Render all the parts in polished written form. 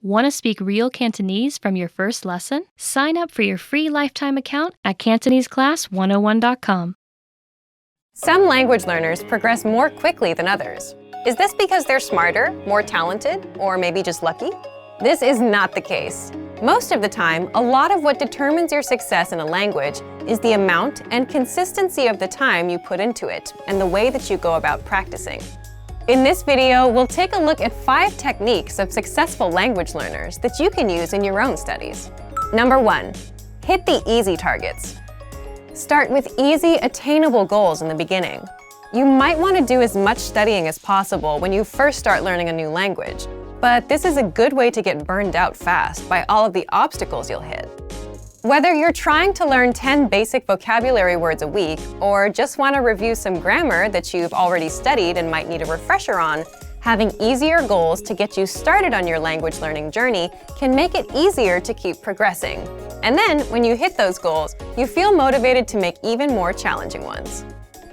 Want to speak real Cantonese from your first lesson? Sign up for your free lifetime account at CantoneseClass101.com. Some language learners progress more quickly than others. Is this because they're smarter, more talented, or maybe just lucky? This is not the case. Most of the time, a lot of what determines your success in a language is the amount and consistency of the time you put into it and the way that you go about practicing. In this video, we'll take a look at 5 techniques of successful language learners that you can use in your own studies. Number 1, hit the easy targets. Start with easy, attainable goals in the beginning. You might want to do as much studying as possible when you first start learning a new language, but this is a good way to get burned out fast by all of the obstacles you'll hit. Whether you're trying to learn 10 basic vocabulary words a week, or just want to review some grammar that you've already studied and might need a refresher on, having easier goals to get you started on your language learning journey can make it easier to keep progressing. And then, when you hit those goals, you feel motivated to make even more challenging ones.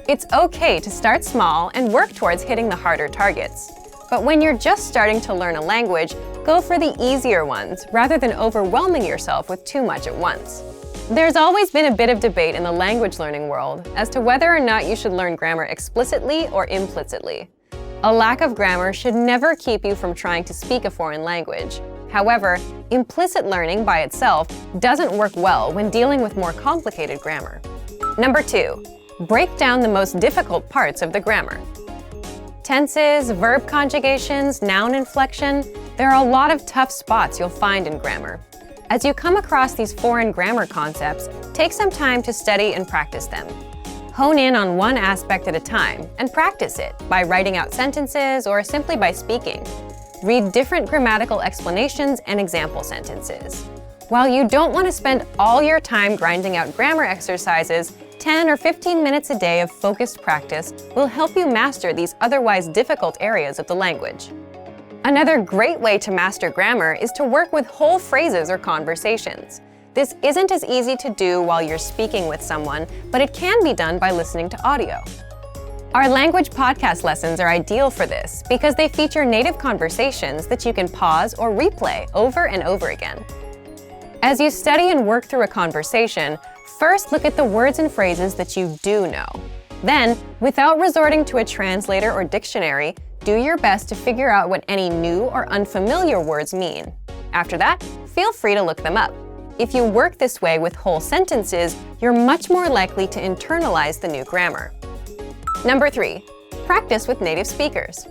It's okay to start small and work towards hitting the harder targets. But when you're just starting to learn a language, go for the easier ones rather than overwhelming yourself with too much at once. There's always been a bit of debate in the language learning world as to whether or not you should learn grammar explicitly or implicitly. A lack of grammar should never keep you from trying to speak a foreign language. However, implicit learning by itself doesn't work well when dealing with more complicated grammar. Number 2, break down the most difficult parts of the grammar. Tenses, verb conjugations, noun inflection, there are a lot of tough spots you'll find in grammar. As you come across these foreign grammar concepts, take some time to study and practice them. Hone in on one aspect at a time and practice it by writing out sentences or simply by speaking. Read different grammatical explanations and example sentences. While you don't want to spend all your time grinding out grammar exercises, 10 or 15 minutes a day of focused practice will help you master these otherwise difficult areas of the language. Another great way to master grammar is to work with whole phrases or conversations. This isn't as easy to do while you're speaking with someone, but it can be done by listening to audio. Our language podcast lessons are ideal for this because they feature native conversations that you can pause or replay over and over again. As you study and work through a conversation, first look at the words and phrases that you do know. Then, without resorting to a translator or dictionary, do your best to figure out what any new or unfamiliar words mean. After that, feel free to look them up. If you work this way with whole sentences, you're much more likely to internalize the new grammar. Number 3, practice with native speakers.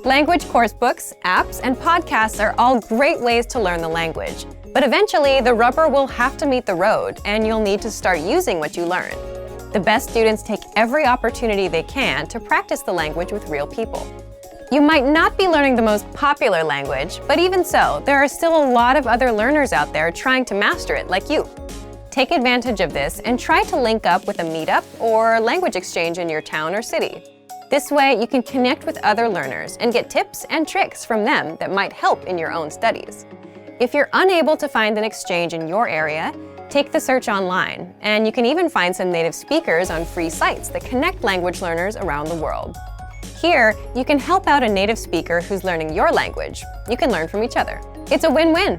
Language course books, apps, and podcasts are all great ways to learn the language. But eventually, the rubber will have to meet the road, and you'll need to start using what you learn. The best students take every opportunity they can to practice the language with real people. You might not be learning the most popular language, but even so, there are still a lot of other learners out there trying to master it like you. Take advantage of this and try to link up with a meetup or language exchange in your town or city. This way, you can connect with other learners and get tips and tricks from them that might help in your own studies. If you're unable to find an exchange in your area, take the search online, and you can even find some native speakers on free sites that connect language learners around the world. Here, you can help out a native speaker who's learning your language. You can learn from each other. It's a win-win.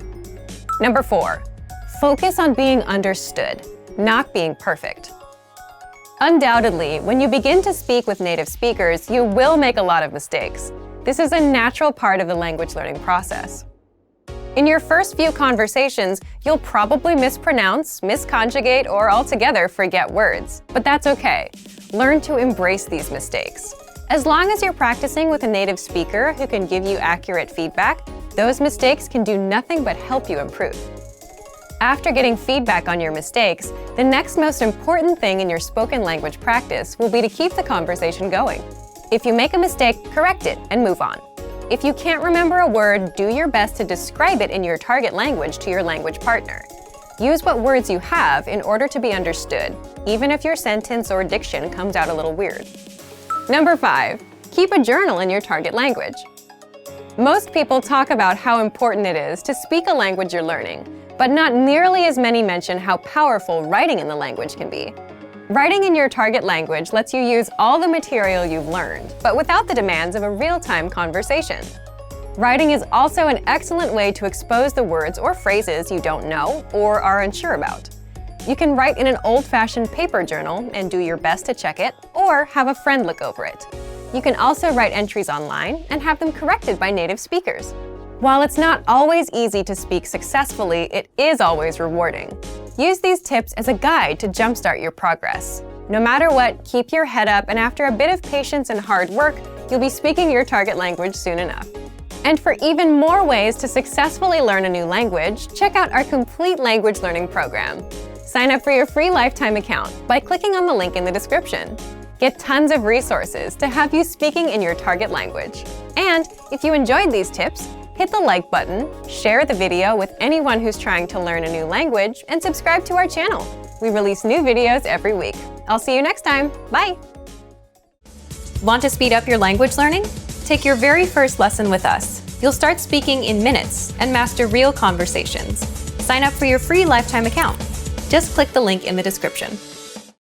Number 4, focus on being understood, not being perfect. Undoubtedly, when you begin to speak with native speakers, you will make a lot of mistakes. This is a natural part of the language learning process. In your first few conversations, you'll probably mispronounce, misconjugate, or altogether forget words. But that's okay. Learn to embrace these mistakes. As long as you're practicing with a native speaker who can give you accurate feedback, those mistakes can do nothing but help you improve. After getting feedback on your mistakes, the next most important thing in your spoken language practice will be to keep the conversation going. If you make a mistake, correct it and move on. If you can't remember a word, do your best to describe it in your target language to your language partner. Use what words you have in order to be understood, even if your sentence or diction comes out a little weird. Number 5, keep a journal in your target language. Most people talk about how important it is to speak a language you're learning, but not nearly as many mention how powerful writing in the language can be. Writing in your target language lets you use all the material you've learned, but without the demands of a real-time conversation. Writing is also an excellent way to expose the words or phrases you don't know or are unsure about. You can write in an old-fashioned paper journal and do your best to check it, or have a friend look over it. You can also write entries online and have them corrected by native speakers. While it's not always easy to speak successfully, it is always rewarding. Use these tips as a guide to jumpstart your progress. No matter what, keep your head up, and after a bit of patience and hard work, you'll be speaking your target language soon enough. And for even more ways to successfully learn a new language, check out our complete language learning program. Sign up for your free lifetime account by clicking on the link in the description. Get tons of resources to have you speaking in your target language. And if you enjoyed these tips, hit the like button, share the video with anyone who's trying to learn a new language, and subscribe to our channel. We release new videos every week. I'll see you next time. Bye! Want to speed up your language learning? Take your very first lesson with us. You'll start speaking in minutes and master real conversations. Sign up for your free lifetime account. Just click the link in the description.